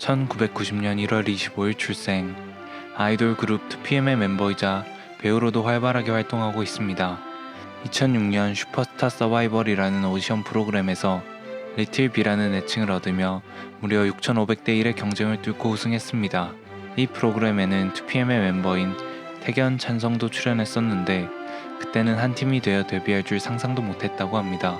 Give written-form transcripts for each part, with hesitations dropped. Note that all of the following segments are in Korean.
1990년 1월 25일 출생, 아이돌 그룹 2PM의 멤버이자 배우로도 활발하게 활동하고 있습니다. 2006년 슈퍼스타 서바이벌이라는 오디션 프로그램에서 리틀 B라는 애칭을 얻으며 무려 6,500대 1의 경쟁을 뚫고 우승했습니다. 이 프로그램에는 2PM의 멤버인 태견, 찬성도 출연했었는데 그때는 한 팀이 되어 데뷔할 줄 상상도 못했다고 합니다.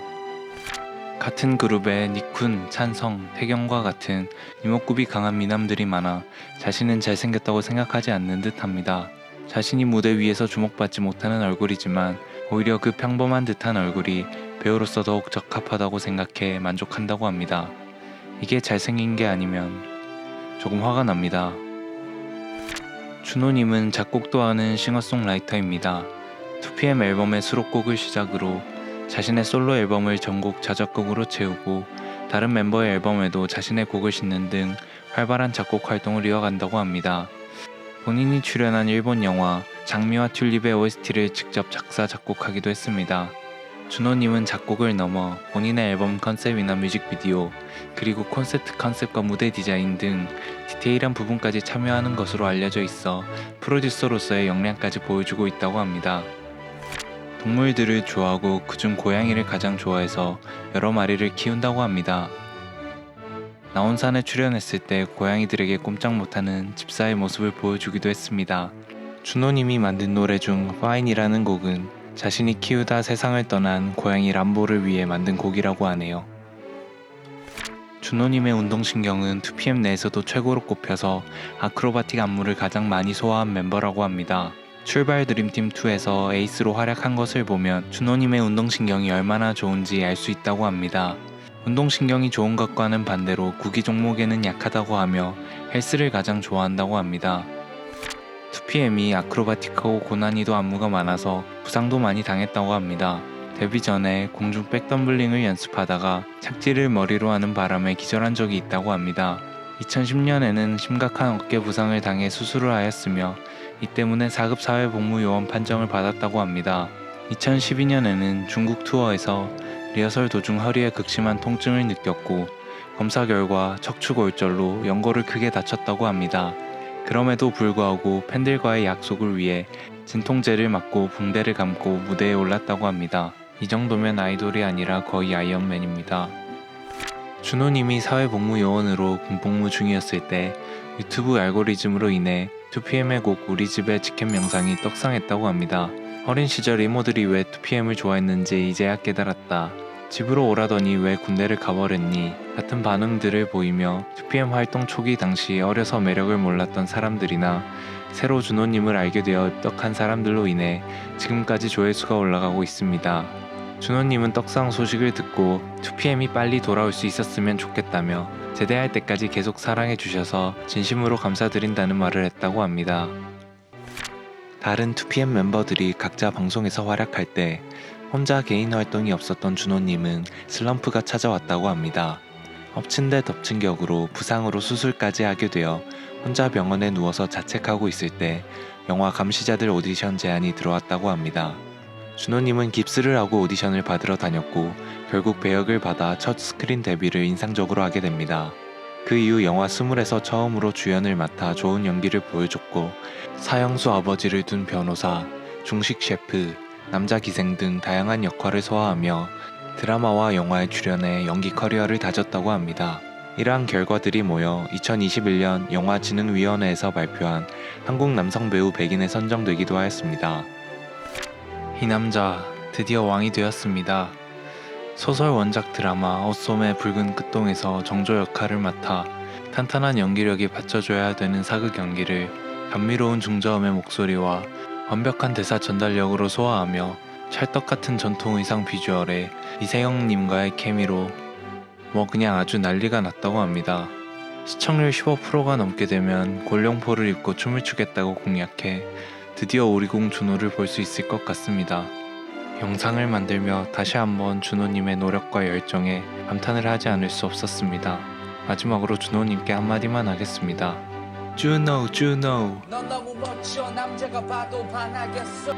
같은 그룹에 니쿤, 찬성, 태경과 같은 이목구비 강한 미남들이 많아 자신은 잘생겼다고 생각하지 않는 듯합니다. 자신이 무대 위에서 주목받지 못하는 얼굴이지만 오히려 그 평범한 듯한 얼굴이 배우로서 더욱 적합하다고 생각해 만족한다고 합니다. 이게 잘생긴 게 아니면 조금 화가 납니다. 준호님은 작곡도 하는 싱어송라이터입니다. 2PM 앨범의 수록곡을 시작으로 자신의 솔로 앨범을 전곡 자작곡으로 채우고 다른 멤버의 앨범에도 자신의 곡을 싣는 등 활발한 작곡 활동을 이어간다고 합니다. 본인이 출연한 일본 영화 장미와 튤립의 OST를 직접 작사 작곡하기도 했습니다. 준호님은 작곡을 넘어 본인의 앨범 컨셉이나 뮤직비디오, 그리고 콘서트 컨셉과 무대 디자인 등 디테일한 부분까지 참여하는 것으로 알려져 있어 프로듀서로서의 역량까지 보여주고 있다고 합니다. 동물들을 좋아하고 그중 고양이를 가장 좋아해서 여러 마리를 키운다고 합니다. 나온산에 출연했을 때 고양이들에게 꼼짝 못하는 집사의 모습을 보여주기도 했습니다. 준호님이 만든 노래 중 Fine이라는 곡은 자신이 키우다 세상을 떠난 고양이 람보를 위해 만든 곡이라고 하네요. 준호님의 운동신경은 2PM 내에서도 최고로 꼽혀서 아크로바틱 안무를 가장 많이 소화한 멤버라고 합니다. 출발 드림팀2에서 에이스로 활약한 것을 보면 준호님의 운동신경이 얼마나 좋은지 알 수 있다고 합니다. 운동신경이 좋은 것과는 반대로 구기 종목에는 약하다고 하며 헬스를 가장 좋아한다고 합니다. 2PM이 아크로바틱하고 고난이도 안무가 많아서 부상도 많이 당했다고 합니다. 데뷔 전에 공중 백덤블링을 연습하다가 착지를 머리로 하는 바람에 기절한 적이 있다고 합니다. 2010년에는 심각한 어깨 부상을 당해 수술을 하였으며 이 때문에 4급 사회복무요원 판정을 받았다고 합니다. 2012년에는 중국 투어에서 리허설 도중 허리에 극심한 통증을 느꼈고 검사 결과 척추골절로 연골을 크게 다쳤다고 합니다. 그럼에도 불구하고 팬들과의 약속을 위해 진통제를 맞고 붕대를 감고 무대에 올랐다고 합니다. 이 정도면 아이돌이 아니라 거의 아이언맨입니다. 준호님이 사회복무요원으로 군복무 중이었을 때 유튜브 알고리즘으로 인해 2PM의 곡 우리 집의 직캠 영상이 떡상했다고 합니다. 어린 시절 이모들이 왜 2PM을 좋아했는지 이제야 깨달았다. 집으로 오라더니 왜 군대를 가버렸니? 같은 반응들을 보이며 2PM 활동 초기 당시 어려서 매력을 몰랐던 사람들이나 새로 준호님을 알게 되어 입덕한 사람들로 인해 지금까지 조회수가 올라가고 있습니다. 준호님은 떡상 소식을 듣고 2PM이 빨리 돌아올 수 있었으면 좋겠다며 제대할 때까지 계속 사랑해주셔서 진심으로 감사드린다는 말을 했다고 합니다. 다른 2PM 멤버들이 각자 방송에서 활약할 때 혼자 개인 활동이 없었던 준호님은 슬럼프가 찾아왔다고 합니다. 엎친 데 덮친 격으로 부상으로 수술까지 하게 되어 혼자 병원에 누워서 자책하고 있을 때 영화 감시자들 오디션 제안이 들어왔다고 합니다. 준호님은 깁스를 하고 오디션을 받으러 다녔고 결국 배역을 받아 첫 스크린 데뷔를 인상적으로 하게 됩니다. 그 이후 영화 스물에서 처음으로 주연을 맡아 좋은 연기를 보여줬고 사형수 아버지를 둔 변호사, 중식 셰프, 남자 기생 등 다양한 역할을 소화하며 드라마와 영화에 출연해 연기 커리어를 다졌다고 합니다. 이러한 결과들이 모여 2021년 영화진흥위원회에서 발표한 한국 남성 배우 100인에 선정되기도 하였습니다. 이 남자 드디어 왕이 되었습니다. 소설 원작 드라마 어썸의 붉은 끝동에서 정조 역할을 맡아 탄탄한 연기력이 받쳐줘야 되는 사극 연기를 감미로운 중저음의 목소리와 완벽한 대사 전달력으로 소화하며 찰떡같은 전통 의상 비주얼에 이세영님과의 케미로 그냥 아주 난리가 났다고 합니다. 시청률 15%가 넘게 되면 골룡포를 입고 춤을 추겠다고 공약해 드디어 오리공 준호를 볼 수 있을 것 같습니다. 영상을 만들며 다시 한번 준호님의 노력과 열정에 감탄을 하지 않을 수 없었습니다. 마지막으로 준호님께 한마디만 하겠습니다. 준호. 넌 너무 멋져 남자가 봐도 반하겠어.